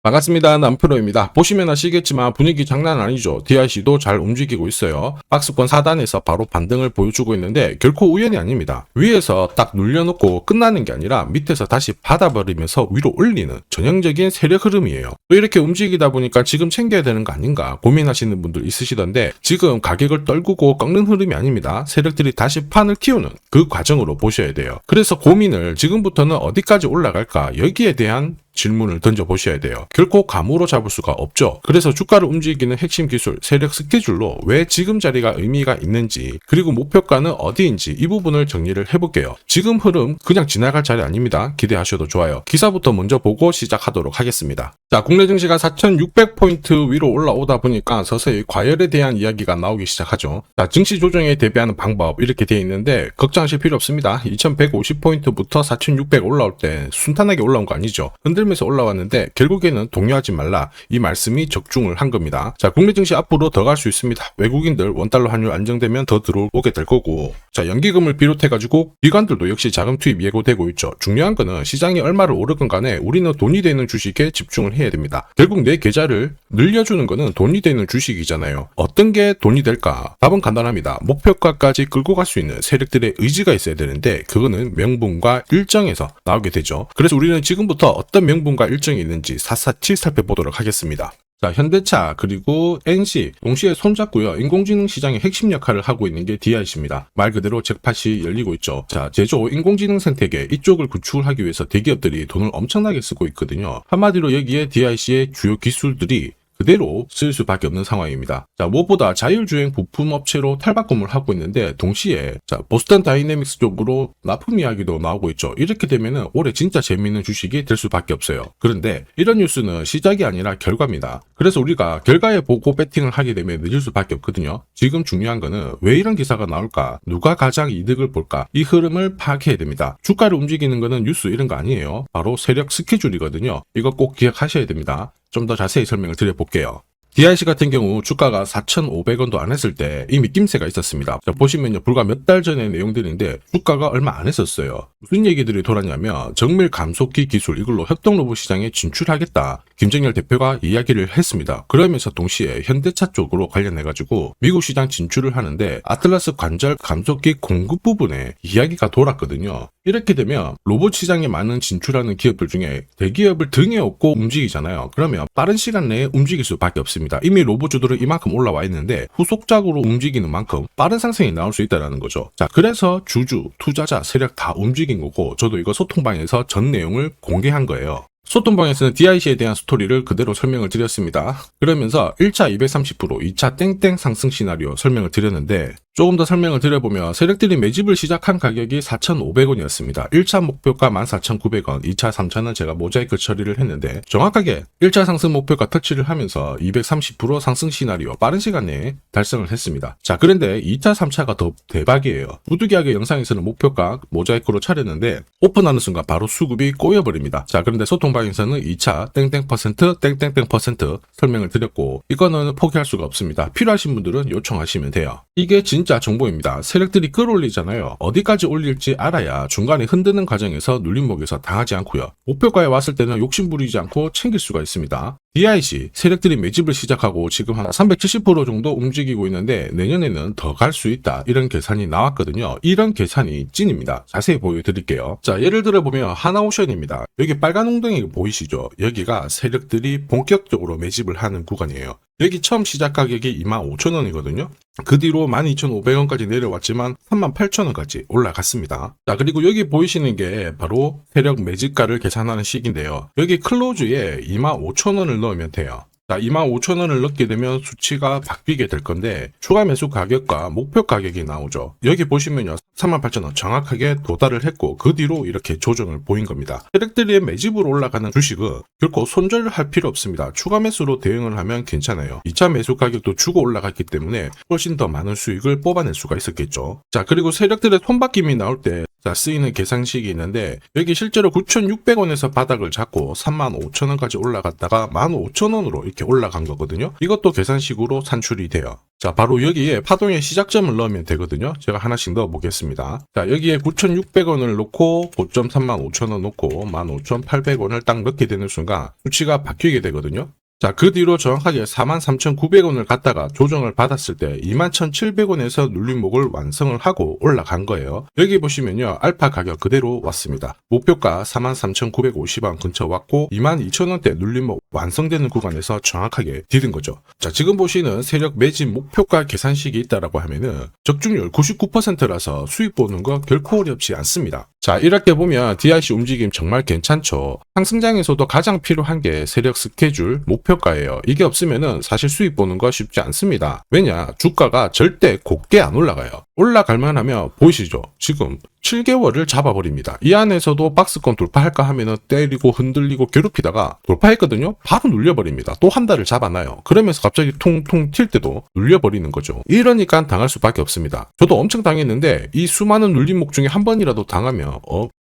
반갑습니다. 남프로입니다. 보시면 아시겠지만 분위기 장난 아니죠. DIC도 잘 움직이고 있어요. 박스권 사단에서 바로 반등을 보여주고 있는데 결코 우연이 아닙니다. 위에서 딱 눌려놓고 끝나는 게 아니라 밑에서 다시 받아버리면서 위로 올리는 전형적인 세력 흐름이에요. 또 이렇게 움직이다 보니까 지금 챙겨야 되는 거 아닌가 고민하시는 분들 있으시던데 지금 가격을 떨구고 꺾는 흐름이 아닙니다. 세력들이 다시 판을 키우는 그 과정으로 보셔야 돼요. 그래서 고민을 지금부터는 어디까지 올라갈까 여기에 대한 질문을 던져보셔야 돼요. 결코 감으로 잡을 수가 없죠. 그래서 주가를 움직이는 핵심 기술, 세력 스케줄로 왜 지금 자리가 의미가 있는지 그리고 목표가는 어디인지 이 부분을 정리를 해볼게요. 지금 흐름 그냥 지나갈 자리 아닙니다. 기대하셔도 좋아요. 기사부터 먼저 보고 시작하도록 하겠습니다. 자, 국내 증시가 4,600포인트 위로 올라오다 보니까 서서히 과열에 대한 이야기가 나오기 시작하죠. 자, 증시 조정에 대비하는 방법 이렇게 되어 있는데 걱정하실 필요 없습니다. 2,150포인트부터 4,600 올라올 때 순탄하게 올라온 거 아니죠. 흔들면서 올라왔는데 결국에는 동요하지 말라 이 말씀이 적중을 한 겁니다. 자, 국내 증시 앞으로 더 갈 수 있습니다. 외국인들 원달러 환율 안정되면 더 들어오게 될 거고, 자, 연기금을 비롯해가지고 기관들도 역시 자금 투입 예고되고 있죠. 중요한 거는 시장이 얼마를 오르건 간에 우리는 돈이 되는 주식에 집중을 해야 됩니다. 결국 내 계좌를 늘려주는 거는 돈이 되는 주식이잖아요. 어떤 게 돈이 될까? 답은 간단합니다. 목표가까지 끌고 갈 수 있는 세력들의 의지가 있어야 되는데 그거는 명분과 일정에서 나오게 되죠. 그래서 우리는 지금부터 어떤 명분과 일정이 있는지 샅샅이 살펴보도록 하겠습니다. 자, 현대차 그리고 NC 동시에 손잡고요. 인공지능 시장의 핵심 역할을 하고 있는 게 DIC입니다. 말 그대로 잭팟이 열리고 있죠. 자, 제조 인공지능 생태계 이쪽을 구축을 하기 위해서 대기업들이 돈을 엄청나게 쓰고 있거든요. 한마디로 여기에 DIC의 주요 기술들이 그대로 쓸 수밖에 없는 상황입니다. 자, 무엇보다 자율주행 부품 업체로 탈바꿈을 하고 있는데 동시에 자, 보스턴 다이내믹스 쪽으로 납품 이야기도 나오고 있죠. 이렇게 되면은 올해 진짜 재미있는 주식이 될 수밖에 없어요. 그런데 이런 뉴스는 시작이 아니라 결과입니다. 그래서 우리가 결과에 보고 배팅을 하게 되면 늦을 수밖에 없거든요. 지금 중요한 거는 왜 이런 기사가 나올까? 누가 가장 이득을 볼까? 이 흐름을 파악해야 됩니다. 주가를 움직이는 거는 뉴스 이런 거 아니에요. 바로 세력 스케줄이거든요. 이거 꼭 기억하셔야 됩니다. 좀 더 자세히 설명을 드려볼게요. DIC 같은 경우 주가가 4,500원도 안 했을 때 이미 낌새가 있었습니다. 자, 보시면요. 불과 몇 달 전의 내용들인데 주가가 얼마 안 했었어요. 무슨 얘기들이 돌았냐면 정밀 감속기 기술 이걸로 협동로봇 시장에 진출하겠다. 김정열 대표가 이야기를 했습니다. 그러면서 동시에 현대차 쪽으로 관련해가지고 미국 시장 진출을 하는데 아틀라스 관절 감속기 공급 부분에 이야기가 돌았거든요. 이렇게 되면 로봇 시장에 많은 진출하는 기업들 중에 대기업을 등에 업고 움직이잖아요. 그러면 빠른 시간 내에 움직일 수밖에 없습니다. 이미 로봇주들은 이만큼 올라와 있는데 후속작으로 움직이는 만큼 빠른 상승이 나올 수 있다는 거죠. 자, 그래서 주주, 투자자, 세력 다 움직인 거고 저도 이거 소통방에서 전 내용을 공개한 거예요. 소통방에서는 DIC에 대한 스토리를 그대로 설명을 드렸습니다. 그러면서 1차 230%, 2차 땡땡 상승 시나리오 설명을 드렸는데 조금 더 설명을 드려보면 세력들이 매집을 시작한 가격이 4,500원이었습니다. 1차 목표가 14,900원, 2차, 3차는 제가 모자이크 처리를 했는데 정확하게 1차 상승 목표가 터치를 하면서 230% 상승 시나리오 빠른 시간 내에 달성을 했습니다. 자, 그런데 2차, 3차가 더 대박이에요. 부득이하게 영상에서는 목표가 모자이크로 차렸는데 오픈하는 순간 바로 수급이 꼬여버립니다. 자, 그런데 소통방에서는 2차 땡땡 퍼센트, 땡땡땡 퍼센트 설명을 드렸고 이거는 포기할 수가 없습니다. 필요하신 분들은 요청하시면 돼요. 이게 진짜 정보입니다. 세력들이 끌어올리잖아요. 어디까지 올릴지 알아야 중간에 흔드는 과정에서 눌림목에서 당하지 않고요. 목표가에 왔을 때는 욕심 부리지 않고 챙길 수가 있습니다. DIC 세력들이 매집을 시작하고 지금 한 370% 정도 움직이고 있는데 내년에는 더 갈 수 있다 이런 계산이 나왔거든요. 이런 계산이 찐입니다. 자세히 보여드릴게요. 자, 예를 들어 보면 하나오션입니다. 여기 빨간 웅덩이 보이시죠? 여기가 세력들이 본격적으로 매집을 하는 구간이에요. 여기 처음 시작 가격이 25,000원이거든요. 그 뒤로 12,500원까지 내려왔지만 38,000원까지 올라갔습니다. 자, 그리고 여기 보이시는 게 바로 세력 매집가를 계산하는 식인데요. 여기 클로즈에 25,000원을 넣으면 돼요. 자, 25,000원을 넣게 되면 수치가 바뀌게 될 건데 추가 매수 가격과 목표 가격이 나오죠. 여기 보시면요. 38,000원 정확하게 도달을 했고 그 뒤로 이렇게 조정을 보인 겁니다. 세력들의 매집으로 올라가는 주식은 결코 손절을 할 필요 없습니다. 추가 매수로 대응을 하면 괜찮아요. 2차 매수 가격도 주고 올라갔기 때문에 훨씬 더 많은 수익을 뽑아낼 수가 있었겠죠. 자, 그리고 세력들의 손바뀜이 나올 때 자, 쓰이는 계산식이 있는데 여기 실제로 9,600원에서 바닥을 잡고 35,000원까지 올라갔다가 15,000원으로 이렇게 올라간 거거든요. 이것도 계산식으로 산출이 돼요. 자, 바로 여기에 파동의 시작점을 넣으면 되거든요. 제가 하나씩 넣어 보겠습니다. 자, 여기에 9,600원을 넣고 고점 35,000원 넣고 15,800원을 딱 넣게 되는 순간 수치가 바뀌게 되거든요. 자, 그 뒤로 정확하게 43,900원을 갖다가 조정을 받았을 때 21,700원에서 눌림목을 완성을 하고 올라간 거예요. 여기 보시면요, 알파 가격 그대로 왔습니다. 목표가 43,950원 근처 왔고 22,000원대 눌림목 완성되는 구간에서 정확하게 디딘 거죠. 자, 지금 보시는 세력 매진 목표가 계산식이 있다라고 하면은 적중률 99%라서 수익 보는 거 결코 어렵지 않습니다. 자, 이렇게 보면 DIC 움직임 정말 괜찮죠. 상승장에서도 가장 필요한 게 세력 스케줄, 목표가예요. 이게 없으면은 사실 수익 보는 거 쉽지 않습니다. 왜냐? 주가가 절대 곱게 안 올라가요. 올라갈만 하면 보이시죠? 지금 7개월을 잡아버립니다. 이 안에서도 박스권 돌파할까 하면은 때리고 흔들리고 괴롭히다가 돌파했거든요? 바로 눌려버립니다. 또 한 달을 잡아놔요. 그러면서 갑자기 퉁퉁 튈 때도 눌려버리는 거죠. 이러니까 당할 수밖에 없습니다. 저도 엄청 당했는데 이 수많은 눌림목 중에 한 번이라도 당하면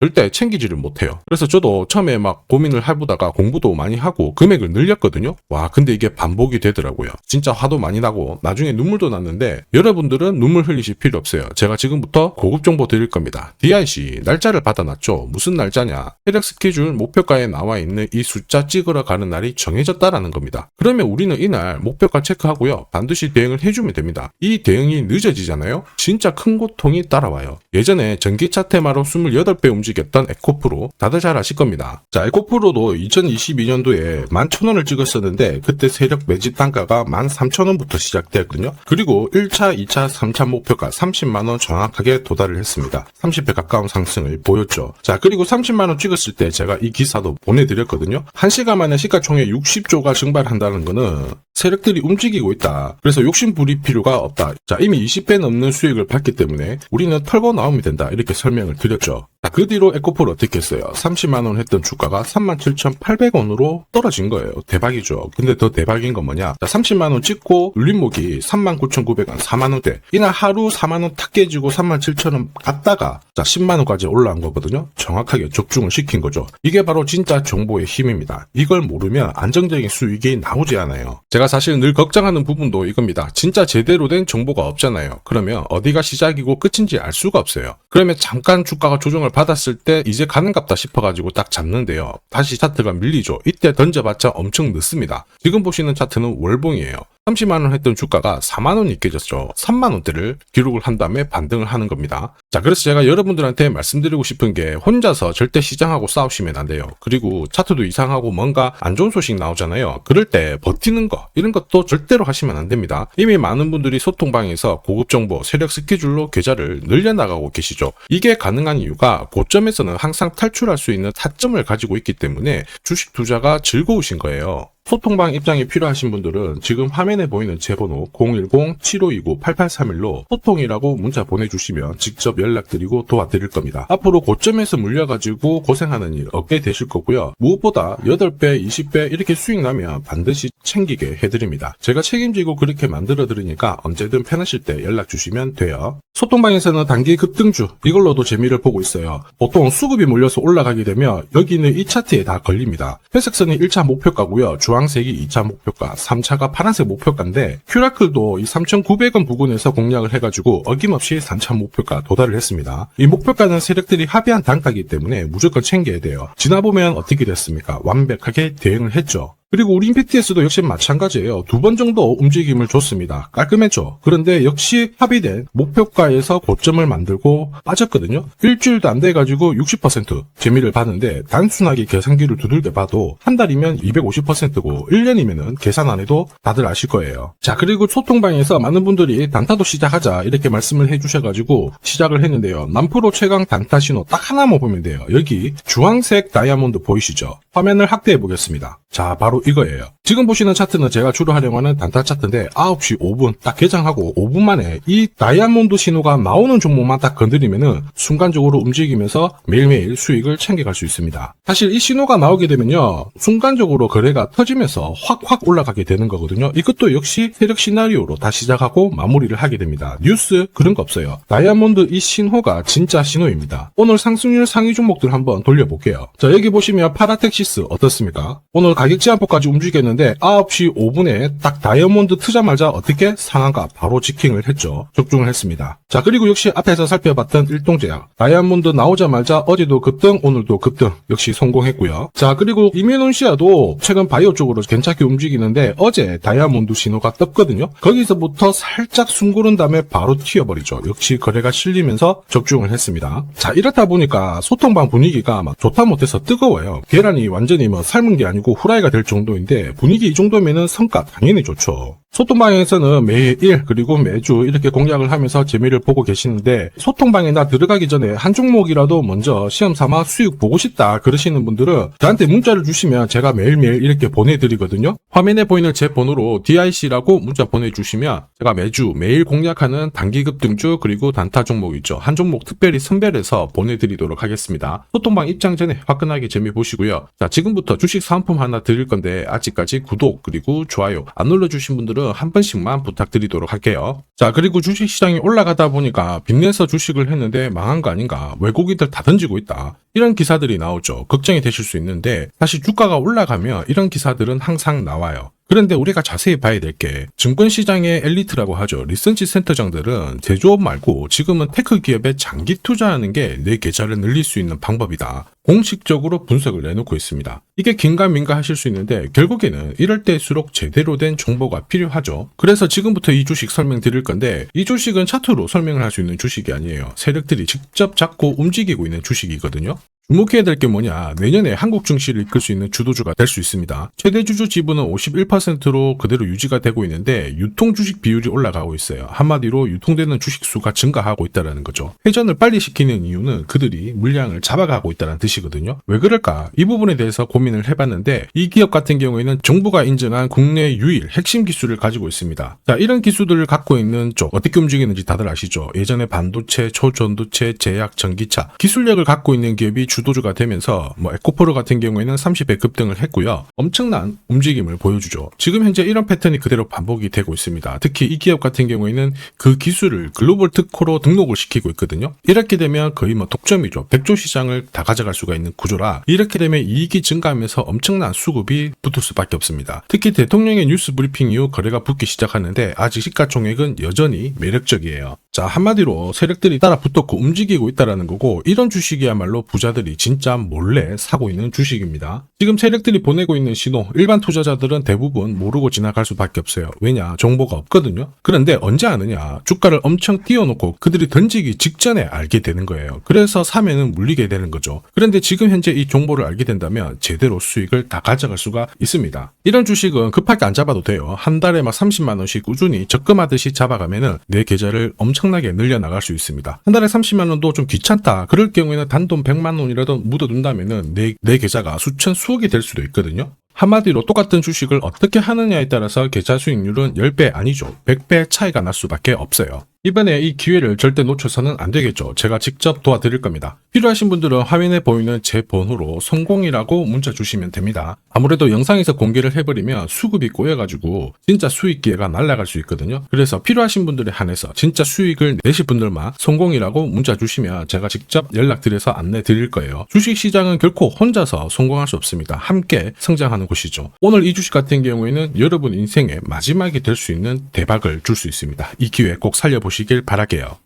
절대 챙기지를 못해요. 그래서 저도 처음에 막 고민을 해보다가 공부도 많이 하고 금액을 늘렸거든요. 와, 근데 이게 반복이 되더라고요. 진짜 화도 많이 나고 나중에 눈물도 났는데 여러분들은 눈물 흘리실 필요 없어요. 제가 지금부터 고급 정보 드릴 겁니다. DIC 날짜를 받아놨죠. 무슨 날짜냐? 세력 스케줄 목표가에 나와 있는 이 숫자 찍으러 가는 날이 정해졌다라는 겁니다. 그러면 우리는 이날 목표가 체크하고요. 반드시 대응을 해주면 됩니다. 이 대응이 늦어지잖아요. 진짜 큰 고통이 따라와요. 예전에 전기차 테마로 28배 움직였던 에코프로 다들 잘 아실 겁니다. 자, 에코프로도 2022년도에 11,000원을 찍었었는데 그때 세력 매집 단가가 13,000원부터 시작되었거든요. 그리고 1차, 2차, 3차 목표가 30만원 정확하게 도달을 했습니다. 30배 가까운 상승을 보였죠. 자, 그리고 30만원 찍었을 때 제가 이 기사도 보내드렸거든요. 1시간 만에 시가총액 60조가 증발한다는 거는 세력들이 움직이고 있다. 그래서 욕심 부릴 필요가 없다. 자, 이미 20배 넘는 수익을 봤기 때문에 우리는 털고 나오면 된다. 이렇게 설명을 드렸죠. 자, 그 뒤로 에코프로 어떻게 했어요? 30만원 했던 주가가 37,800원으로 떨어진 거예요. 대박이죠. 근데 더 대박인 건 뭐냐? 자, 30만원 찍고 눌림목이 39,900원, 4만원대. 이날 하루 4만원 탁 깨지고 37,000원 갔다가 자, 10만원까지 올라온 거거든요. 정확하게 적중을 시킨 거죠. 이게 바로 진짜 정보의 힘입니다. 이걸 모르면 안정적인 수익이 나오지 않아요. 제가 사실 늘 걱정하는 부분도 이겁니다. 진짜 제대로 된 정보가 없잖아요. 그러면 어디가 시작이고 끝인지 알 수가 없어요. 그러면 잠깐 주가가 조정을 받았을 때 이제 가는갑다 싶어가지고 딱 잡는데요. 다시 차트가 밀리죠. 이때 던져봤자 엄청 늦습니다. 지금 보시는 차트는 월봉이에요. 30만원 했던 주가가 4만원이 깨졌죠. 3만원대를 기록을 한 다음에 반등을 하는 겁니다. 자, 그래서 제가 여러분들한테 말씀드리고 싶은 게 혼자서 절대 시장하고 싸우시면 안 돼요. 그리고 차트도 이상하고 뭔가 안 좋은 소식 나오잖아요. 그럴 때 버티는 거 이런 것도 절대로 하시면 안 됩니다. 이미 많은 분들이 소통방에서 고급 정보, 세력 스케줄로 계좌를 늘려나가고 계시죠. 이게 가능한 이유가 고점에서는 항상 탈출할 수 있는 타점을 가지고 있기 때문에 주식 투자가 즐거우신 거예요. 소통방 입장이 필요하신 분들은 지금 화면에 보이는 제 번호 010-7529-8831로 소통이라고 문자 보내주시면 직접 연락드리고 도와드릴 겁니다. 앞으로 고점에서 물려가지고 고생하는 일 없게 되실 거고요. 무엇보다 8배, 20배 이렇게 수익 나면 반드시 챙기게 해드립니다. 제가 책임지고 그렇게 만들어드리니까 언제든 편하실 때 연락 주시면 돼요. 소통방에서는 단기 급등주 이걸로도 재미를 보고 있어요. 보통 수급이 몰려서 올라가게 되면 여기는 이 차트에 다 걸립니다. 회색선이 1차 목표가고요. 주황색이 2차 목표가, 3차가 파란색 목표가인데 큐라클도 이 3,900원 부근에서 공략을 해가지고 어김없이 3차 목표가 도달을 했습니다. 이 목표가는 세력들이 합의한 단가이기 때문에 무조건 챙겨야 돼요. 지나보면 어떻게 됐습니까? 완벽하게 대응을 했죠. 그리고 우리 임팩트에서도 역시 마찬가지예요. 2번 정도 움직임을 줬습니다. 깔끔했죠. 그런데 역시 합의된 목표가에서 고점을 만들고 빠졌거든요. 일주일도 안 돼가지고 60% 재미를 봤는데 단순하게 계산기를 두들겨 봐도 한 달이면 250%고 1년이면은 계산 안 해도 다들 아실 거예요. 자, 그리고 소통방에서 많은 분들이 단타도 시작하자 이렇게 말씀을 해주셔가지고 시작을 했는데요. 남프로 최강 단타 신호 딱 하나만 보면 돼요. 여기 주황색 다이아몬드 보이시죠? 화면을 확대해 보겠습니다. 자, 바로 이거예요. 지금 보시는 차트는 제가 주로 활용하는 단타 차트인데 9시 5분 딱 개장하고 5분 만에 이 다이아몬드 신호가 나오는 종목만 딱 건드리면은 순간적으로 움직이면서 매일매일 수익을 챙겨갈 수 있습니다. 사실 이 신호가 나오게 되면요. 순간적으로 거래가 터지면서 확 올라가게 되는 거거든요. 이것도 역시 세력 시나리오로 다 시작하고 마무리를 하게 됩니다. 뉴스 그런 거 없어요. 다이아몬드 이 신호가 진짜 신호입니다. 오늘 상승률 상위 종목들 한번 돌려볼게요. 자, 여기 보시면 파라텍시스 어떻습니까? 오늘 가격 제한폭까지 움직였는데 있었는데 9시 5분에 딱 다이아몬드 트자마자 어떻게 상한가 바로 지킹을 했죠. 적중을 했습니다. 자, 그리고 역시 앞에서 살펴봤던 일동제약 다이아몬드 나오자마자 어제도 급등 오늘도 급등 역시 성공했고요. 자, 그리고 이메논시아도 최근 바이오 쪽으로 괜찮게 움직이는데 어제 다이아몬드 신호가 떴거든요. 거기서부터 살짝 숨고른 다음에 바로 튀어버리죠. 역시 거래가 실리면서 적중을 했습니다. 자, 이렇다 보니까 소통방 분위기가 막 좋다 못해서 뜨거워요. 계란이 완전히 뭐 삶은 게 아니고 후라이가 될 정도인데 분위기 이 정도면은 성과 당연히 좋죠. 소통방에서는 매일 그리고 매주 이렇게 공략을 하면서 재미를 보고 계시는데 소통방에 나 들어가기 전에 한 종목이라도 먼저 시험 삼아 수익 보고 싶다 그러시는 분들은 저한테 문자를 주시면 제가 매일매일 이렇게 보내드리거든요. 화면에 보이는 제 번호로 DIC라고 문자 보내주시면 제가 매주 매일 공략하는 단기급등주 그리고 단타 종목 있죠. 한 종목 특별히 선별해서 보내드리도록 하겠습니다. 소통방 입장 전에 화끈하게 재미 보시고요. 자, 지금부터 주식 사은품 하나 드릴 건데 아직까지 구독 그리고 좋아요 안 눌러주신 분들은 한 번씩만 부탁드리도록 할게요. 자, 그리고 주식시장이 올라가다 보니까 빚내서 주식을 했는데 망한 거 아닌가, 외국인들 다 던지고 있다, 이런 기사들이 나오죠. 걱정이 되실 수 있는데 사실 주가가 올라가면 이런 기사들은 항상 나와요. 그런데 우리가 자세히 봐야 될 게 증권시장의 엘리트라고 하죠. 리서치 센터장들은 제조업 말고 지금은 테크 기업에 장기 투자하는 게 내 계좌를 늘릴 수 있는 방법이다. 공식적으로 분석을 내놓고 있습니다. 이게 긴가민가 하실 수 있는데 결국에는 이럴 때일수록 제대로 된 정보가 필요하죠. 그래서 지금부터 이 주식 설명드릴 건데 이 주식은 차트로 설명을 할 수 있는 주식이 아니에요. 세력들이 직접 잡고 움직이고 있는 주식이거든요. 주목해야 될 게 뭐냐, 내년에 한국 증시를 이끌 수 있는 주도주가 될 수 있습니다. 최대 주주 지분은 51%로 그대로 유지가 되고 있는데 유통 주식 비율이 올라가고 있어요. 한마디로 유통되는 주식 수가 증가하고 있다는 거죠. 회전을 빨리 시키는 이유는 그들이 물량을 잡아가고 있다는 뜻이거든요. 왜 그럴까? 이 부분에 대해서 고민을 해봤는데 이 기업 같은 경우에는 정부가 인정한 국내 유일 핵심 기술을 가지고 있습니다. 자, 이런 기술들을 갖고 있는 쪽 어떻게 움직이는지 다들 아시죠? 예전에 반도체, 초전도체, 제약, 전기차 기술력을 갖고 있는 기업이 주도주가 되면서 에코프로 같은 경우에는 30배 급등을 했고요. 엄청난 움직임을 보여주죠. 지금 현재 이런 패턴이 그대로 반복이 되고 있습니다. 특히 이 기업 같은 경우에는 그 기술을 글로벌 특허로 등록을 시키고 있거든요. 이렇게 되면 거의 독점이죠. 100조 시장을 다 가져갈 수가 있는 구조라 이렇게 되면 이익이 증가하면서 엄청난 수급이 붙을 수밖에 없습니다. 특히 대통령의 뉴스 브리핑 이후 거래가 붙기 시작하는데 아직 시가총액은 여전히 매력적이에요. 자, 한마디로 세력들이 따라 붙었고 움직이고 있다는 거고 이런 주식이야말로 부자들이 진짜 몰래 사고 있는 주식입니다. 지금 세력들이 보내고 있는 신호 일반 투자자들은 대부분 모르고 지나갈 수밖에 없어요. 왜냐? 정보가 없거든요. 그런데 언제 아느냐? 주가를 엄청 띄워놓고 그들이 던지기 직전에 알게 되는 거예요. 그래서 사면은 물리게 되는 거죠. 그런데 지금 현재 이 정보를 알게 된다면 제대로 수익을 다 가져갈 수가 있습니다. 이런 주식은 급하게 안 잡아도 돼요. 한 달에 30만 원씩 꾸준히 적금하듯이 잡아가면은 내 계좌를 엄청나게 늘려나갈 수 있습니다. 한 달에 30만 원도 좀 귀찮다. 그럴 경우에는 단돈 100만 원이라도 묻어둔다면은 내 계좌가 수천 수억이 될 수도 있거든요. 한마디로 똑같은 주식을 어떻게 하느냐에 따라서 계좌 수익률은 10배 아니죠. 100배 차이가 날 수밖에 없어요. 이번에 이 기회를 절대 놓쳐서는 안 되겠죠. 제가 직접 도와드릴 겁니다. 필요하신 분들은 화면에 보이는 제 번호로 성공이라고 문자 주시면 됩니다. 아무래도 영상에서 공개를 해버리면 수급이 꼬여가지고 진짜 수익 기회가 날아갈 수 있거든요. 그래서 필요하신 분들에 한해서 진짜 수익을 내실 분들만 성공이라고 문자 주시면 제가 직접 연락드려서 안내 드릴 거예요. 주식시장은 결코 혼자서 성공할 수 없습니다. 함께 성장하는 곳이죠. 오늘 이 주식 같은 경우에는 여러분 인생의 마지막이 될 수 있는 대박을 줄 수 있습니다. 이 기회 꼭 살려보시길 바랄게요.